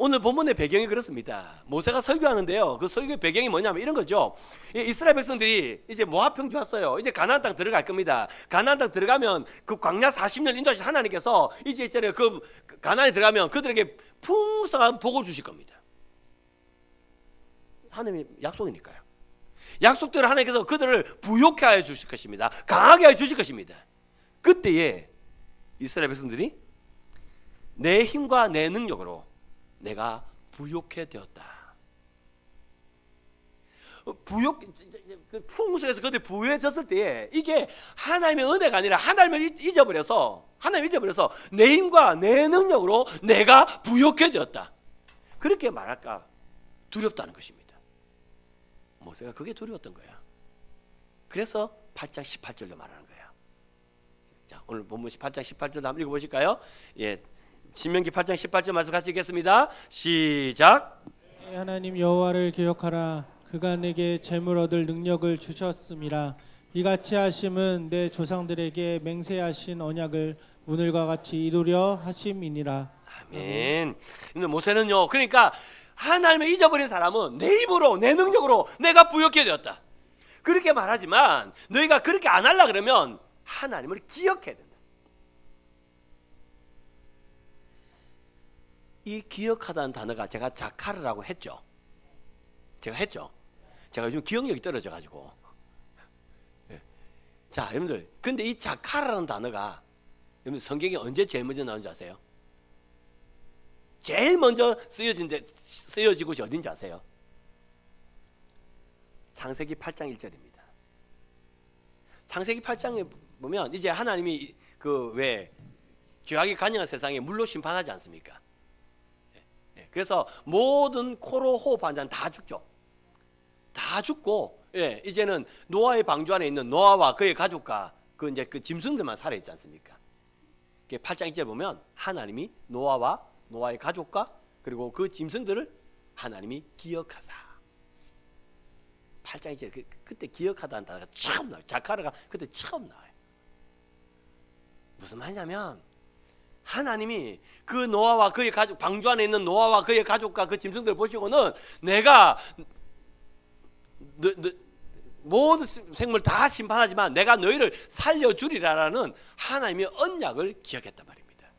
오늘 본문의 배경이 그렇습니다. 모세가 설교하는데요, 그 설교의 배경이 뭐냐면 이런 거죠. 이스라엘 백성들이 이제 모압 평지 왔어요. 이제 가나안 땅 들어갈 겁니다. 가나안 땅 들어가면 그 광야 40년 인도하신 하나님께서 이제 있잖아요, 그 가나안에 들어가면 그들에게 풍성한 복을 주실 겁니다. 하나님의 약속이니까요. 약속대로 하나님께서 그들을 부욕해 하여 주실 것입니다. 강하게 하여 주실 것입니다. 그때에 이스라엘 백성들이 내 힘과 내 능력으로 내가 부욕해 되었다. 풍성해서 그들이 부유해졌을 때에 이게 하나님의 은혜가 아니라 하나님을 잊어버려서 내 힘과 내 능력으로 내가 부욕해 되었다. 그렇게 말할까 두렵다는 것입니다. 모세가 그게 두려웠던 거야. 그래서 8장 18절도 말하는 거예요. 자, 오늘 본문 8장 18절 한번 읽어보실까요? 예, 신명기 8장 18절 말씀 같이 읽겠습니다. 시작. 하나님 여호와를 기억하라. 그가 내게 재물 얻을 능력을 주셨음이라. 이같이 하심은 내 조상들에게 맹세하신 언약을 오늘과 같이 이루려 하심이니라. 아멘. 근데 모세는요, 그러니까 하나님을 잊어버린 사람은 내 힘으로 내 능력으로 내가 부욕해 되었다, 그렇게 말하지만 너희가 그렇게 안 하려 그러면 하나님을 기억해야 된다. 이 기억하다는 단어가 제가 자카르라고 했죠. 제가 요즘 기억력이 떨어져가지고. 자, 여러분들, 근데 이 자카르라는 단어가 여러분 성경에 언제 제일 먼저 나온 줄 아세요? 제일 먼저 쓰여진 곳이 어딘지 아세요? 창세기 8장 1절입니다. 창세기 8장에 보면 이제 하나님이 그 왜 죄악이 간영한 세상에 물로 심판하지 않습니까? 그래서 모든 코로 호흡하는 자는 다 죽죠. 다 죽고, 예, 이제는 노아의 방주 안에 있는 노아와 그의 가족과 그 이제 그 짐승들만 살아 있지 않습니까? 8장 2절 보면 하나님이 노아와 노아의 가족과 그리고 그 짐승들을 하나님이 기억하사. 8장 이제 그때 기억하다는 단어가 처음 나와요. 자카르가 그때 처음 나와요. 무슨 말이냐면 하나님이 그 노아와 그의 가족, 방주 안에 있는 노아와 그의 가족과 그 짐승들을 보시고는 내가 모든 생물 다 심판하지만 내가 너희를 살려주리라라는 하나님의 언약을 기억했단 말입니다.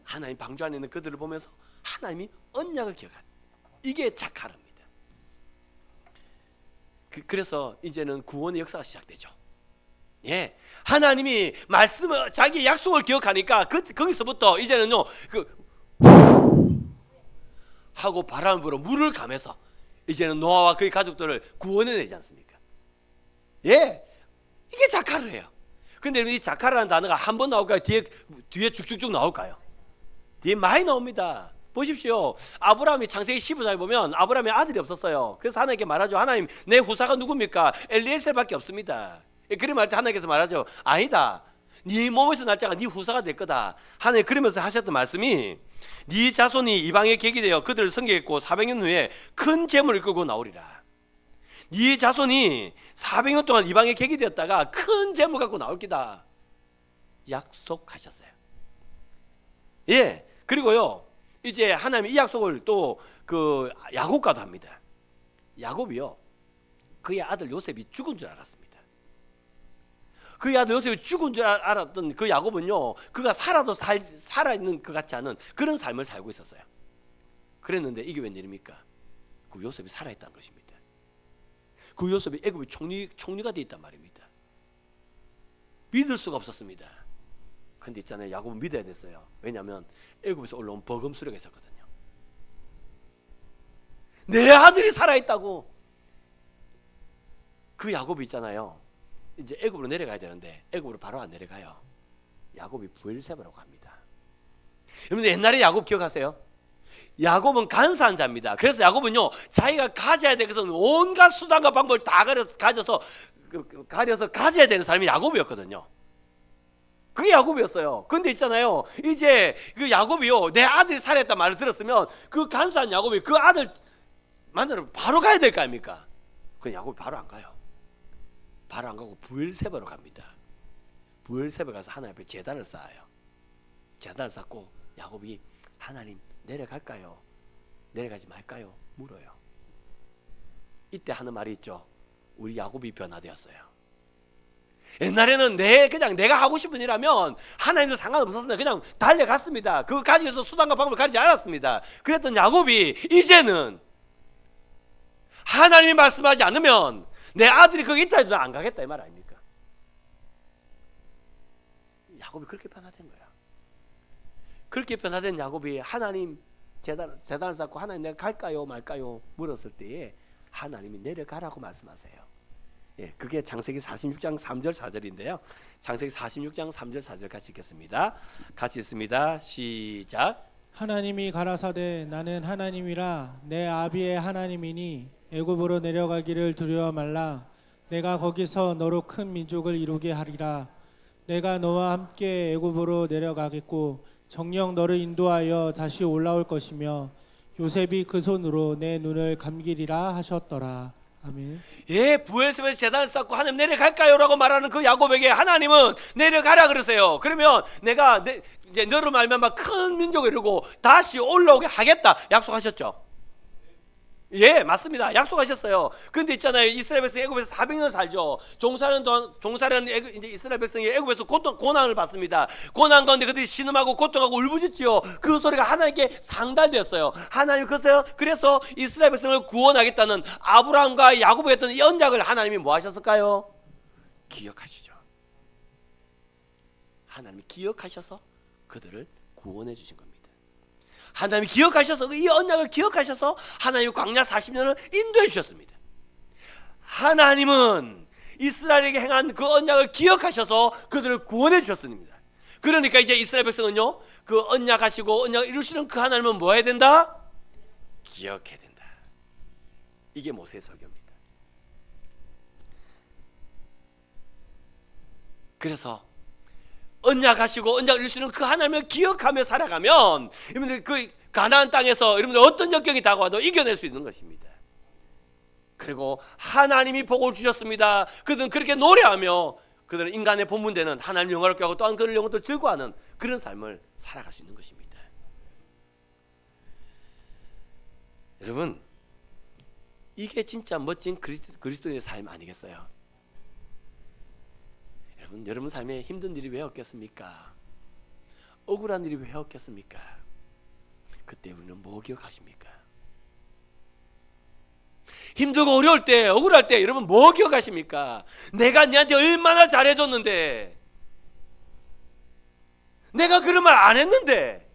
하나님 방주 안에 있는 그들을 보면서 하나님이 언약을 기억한, 이게 자카르입니다. 그래서 이제는 구원의 역사가 시작되죠. 예, 하나님이 말씀을, 자기 약속을 기억하니까 거기서부터 이제는요 하고 바람을 불어 물을 가면서 이제는 노아와 그의 가족들을 구원해내지 않습니까? 예, 이게 자카르예요. 근데 이 자카르라는 단어가 한 번 나올까요? 뒤에 쭉쭉쭉 나올까요? 뒤에 많이 나옵니다. 보십시오. 아브라함이 창세기 15장에 보면 아브라함이 아들이 없었어요. 그래서 하나님께 말하죠. 하나님, 내 후사가 누굽니까? 엘리에셀밖에 없습니다. 그런 말 때 하나님께서 말하죠. 아니다, 네 몸에서 날 자가 네 후사가 될 거다. 하나님 그러면서 하셨던 말씀이 네 자손이 이방에 객이 되어 그들을 섬기겠고 400년 후에 큰 재물을 끌고 나오리라. 네 자손이 400년 동안 이방에 객이 되었다가 큰 재물 갖고 나올 기다 약속하셨어요. 예, 그리고요 이제 하나님이 이 약속을 또 그 야곱과도 합니다. 야곱이요, 그의 아들 요셉이 죽은 줄 알았습니다. 그의 아들 요셉이 죽은 줄 알았던 그 야곱은요, 그가 살아도 살아있는 것 같지 않은 그런 삶을 살고 있었어요. 그랬는데 이게 웬일입니까? 그 요셉이 살아있다는 것입니다. 그 요셉이 애굽의 총리가 되어 있단 말입니다. 믿을 수가 없었습니다. 근데 있잖아요, 야곱은 믿어야 됐어요. 왜냐하면 애굽에서 올라온 버금 수레가 있었거든요. 내 아들이 살아있다고. 그 야곱이 있잖아요, 이제 애굽으로 내려가야 되는데 애굽으로 바로 안 내려가요. 야곱이 브엘세바라고 합니다. 여러분 옛날에 야곱 기억하세요? 야곱은 간사한 자입니다. 그래서 야곱은요, 자기가 가져야 될 것은 온갖 수단과 방법을 다 가져서 가져야 되는 사람이 야곱이었거든요. 그게 야곱이었어요. 근데 있잖아요, 이제 그 야곱이요, 내 아들이 살아있단 말을 들었으면 그 간사한 야곱이 그 아들 만나러 바로 가야 될 거 아닙니까? 그 야곱이 바로 안 가요. 바로 안 가고 브엘세바로 갑니다. 브엘세바 가서 하나님 앞에 제단을 쌓아요. 제단을 쌓고 야곱이 하나님 내려갈까요? 내려가지 말까요? 물어요. 이때 하는 말이 있죠. 우리 야곱이 변화되었어요. 옛날에는 그냥 내가 하고 싶은 일하면 하나님도 상관없었습니다. 그냥 달려갔습니다. 그거 가지고서 수단과 방법을 가리지 않았습니다. 그랬던 야곱이 이제는 하나님이 말씀하지 않으면 내 아들이 거기 있다 해도 안 가겠다 이 말 아닙니까? 야곱이 그렇게 변화된 거야. 그렇게 변화된 야곱이 하나님 제단을 쌓고 하나님 내가 갈까요 말까요 물었을 때에 하나님이 내려가라고 말씀하세요. 예, 그게 창세기 46장 3절 4절인데요. 창세기 46장 3절 4절 같이 읽겠습니다. 같이 읽습니다. 시작. 하나님이 가라사대 나는 하나님이라 내 아비의 하나님이니 애굽으로 내려가기를 두려워 말라. 내가 거기서 너로 큰 민족을 이루게 하리라. 내가 너와 함께 애굽으로 내려가겠고 정녕 너를 인도하여 다시 올라올 것이며 요셉이 그 손으로 내 눈을 감기리라 하셨더라. 아멘. 예, 브엘세바에서 제단을 쌓고 하나님 내려갈까요? 라고 말하는 그 야곱에게 하나님은 내려가라 그러세요. 그러면 내가 이제 너로 말미암아 큰 민족을 이루고 다시 올라오게 하겠다 약속하셨죠. 예, 맞습니다. 약속하셨어요. 근데 있잖아요, 이스라엘 백성이 애굽에서 400년 살죠. 종살이는 이제 이스라엘 백성이 애굽에서 고난을 받습니다. 고난 가운데 그들이 신음하고 고통하고 울부짖지요. 그 소리가 하나님께 상달되었어요. 하나님 그래서 이스라엘 백성을 구원하겠다는 아브라함과 야곱에 했던 이 언약을 하나님이 뭐 하셨을까요? 기억하시죠. 하나님이 기억하셔서 그들을 구원해 주신 겁니다. 하나님이 기억하셔서 이 언약을 기억하셔서 하나님이 광야 40년을 인도해 주셨습니다. 하나님은 이스라엘에게 행한 그 언약을 기억하셔서 그들을 구원해 주셨습니다. 그러니까 이제 이스라엘 백성은요, 그 언약하시고 언약을 이루시는 그 하나님은 뭐 해야 된다? 기억해야 된다. 이게 모세의 설교입니다. 그래서 언약하시고 언약을 이루시는 그 하나님을 기억하며 살아가면 여러분들 그 가나안 땅에서 여러분들 어떤 역경이 다가와도 이겨낼 수 있는 것입니다. 그리고 하나님이 복을 주셨습니다. 그들은 그렇게 노래하며 그들은 인간의 본분되는 하나님 영광롭게 하고 또한 그를 영혼도 즐거워하는 그런 삶을 살아갈 수 있는 것입니다. 여러분, 이게 진짜 멋진 그리스도인의 삶 아니겠어요? 여러분 삶에 힘든 일이 왜 없겠습니까? 억울한 일이 왜 없겠습니까? 그때 우리는 뭐 기억하십니까? 힘들고 어려울 때, 억울할 때 여러분 뭐 기억하십니까? 내가 네한테 얼마나 잘해줬는데, 내가 그런 말 안 했는데,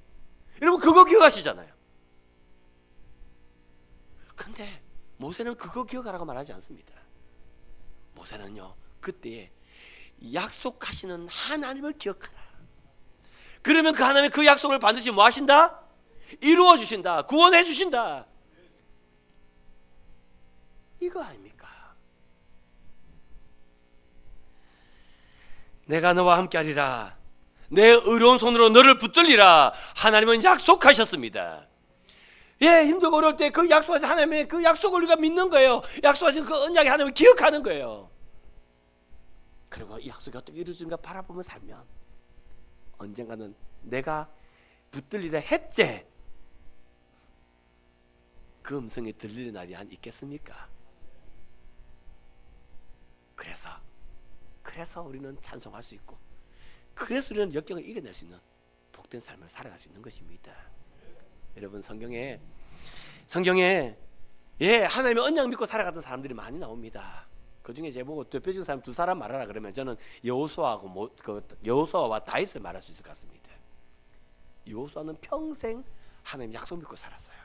여러분 그거 기억하시잖아요. 근데 모세는 그거 기억하라고 말하지 않습니다. 모세는요, 그때에 약속하시는 하나님을 기억하라. 그러면 그 하나님의 그 약속을 반드시 뭐 하신다? 이루어 주신다. 구원해 주신다. 이거 아닙니까? 내가 너와 함께하리라. 내 의로운 손으로 너를 붙들리라. 하나님은 약속하셨습니다. 예, 힘들고 어려울 때 그 약속하신 하나님의 그 약속을 우리가 믿는 거예요. 약속하신 그 언약의 하나님을 기억하는 거예요. 그리고 이 약속이 어떻게 이루어진가 바라보며 살면 언젠가는 내가 붙들리라 했제 그 음성이 들리는 날이 한 있겠습니까? 그래서 우리는 찬송할 수 있고, 그래서 우리는 역경을 이겨낼 수 있는 복된 삶을 살아갈 수 있는 것입니다. 여러분, 성경에 예, 하나님의 언약 믿고 살아가던 사람들이 많이 나옵니다. 그 중에 제 보고 대표적인 사람 두 사람 말하라 그러면 저는 여호수아와 다윗을 말할 수 있을 것 같습니다. 여호수아는 평생 하나님 약속 믿고 살았어요.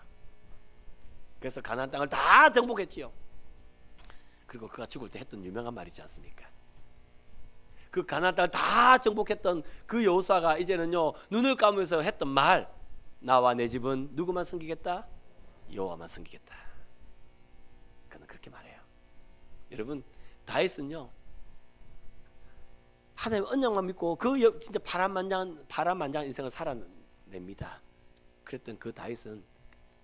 그래서 가나안 땅을 다 정복했지요. 그리고 그가 죽을 때 했던 유명한 말이지 않습니까? 그 가나안 땅을 다 정복했던 그 여호수아가 이제는요, 눈을 감으면서 했던 말, 나와 내 집은 누구만 섬기겠다? 여호와만 섬기겠다. 그는 그렇게 말해요. 여러분, 다윗은요, 하나님 언약만 믿고 진짜 파란만장한 인생을 살아냅니다. 그랬던 그 다윗은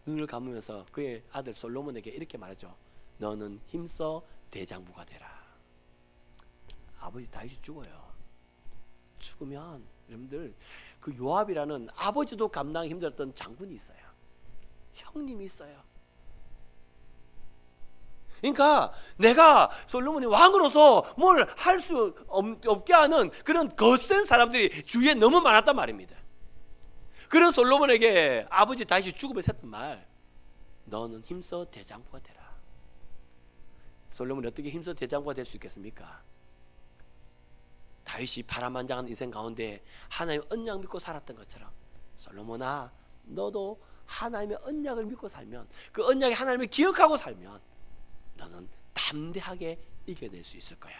눈을 감으면서 그의 아들 솔로몬에게 이렇게 말하죠. 너는 힘써 대장부가 되라. 아버지 다윗이 죽어요. 죽으면 여러분들 그 요압이라는 아버지도 감당하기 힘들었던 장군이 있어요. 형님이 있어요. 그러니까 내가 솔로몬이 왕으로서 뭘 할 수 없게 하는 그런 거센 사람들이 주위에 너무 많았단 말입니다. 그런 솔로몬에게 아버지 다윗이 죽으면서 했던 말, 너는 힘써 대장부가 되라. 솔로몬이 어떻게 힘써 대장부가 될 수 있겠습니까? 다윗이 파란만장한 인생 가운데 하나님의 언약 믿고 살았던 것처럼, 솔로몬아, 너도 하나님의 언약을 믿고 살면, 그 언약의 하나님을 기억하고 살면 너는 담대하게 이겨낼 수 있을 거야.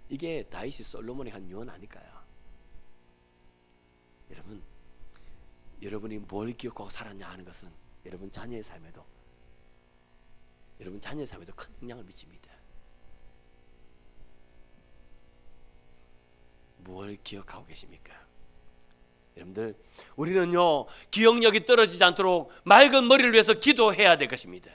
이게 다윗이 솔로몬이 한 유언 아닐까요? 여러분이 뭘 기억하고 살았냐 하는 것은 여러분 자녀의 삶에도 큰 영향을 미칩니다. 뭘 기억하고 계십니까? 여러분들, 우리는요, 기억력이 떨어지지 않도록 맑은 머리를 위해서 기도해야 될 것입니다.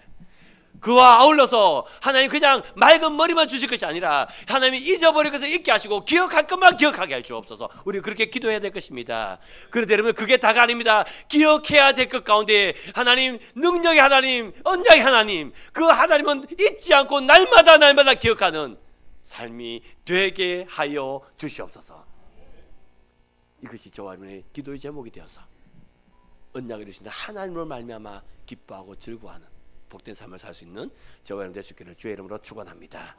그와 아울러서 하나님 그냥 맑은 머리만 주실 것이 아니라 하나님이 잊어버릴 것을 잊게 하시고 기억할 것만 기억하게 해 주옵소서. 우리 그렇게 기도해야 될 것입니다. 그런데 여러분, 그게 다가 아닙니다. 기억해야 될 것 가운데 하나님, 능력의 하나님, 언약의 하나님, 그 하나님은 잊지 않고 날마다 기억하는 삶이 되게 하여 주시옵소서. 이것이 저와 여러분의 기도의 제목이 되어서 언약을 이루시는 하나님을 말미암아 기뻐하고 즐거워하는 복된 삶을 살 수 있는 저와 여러분 될 수 있기를 주의 이름으로 축원합니다.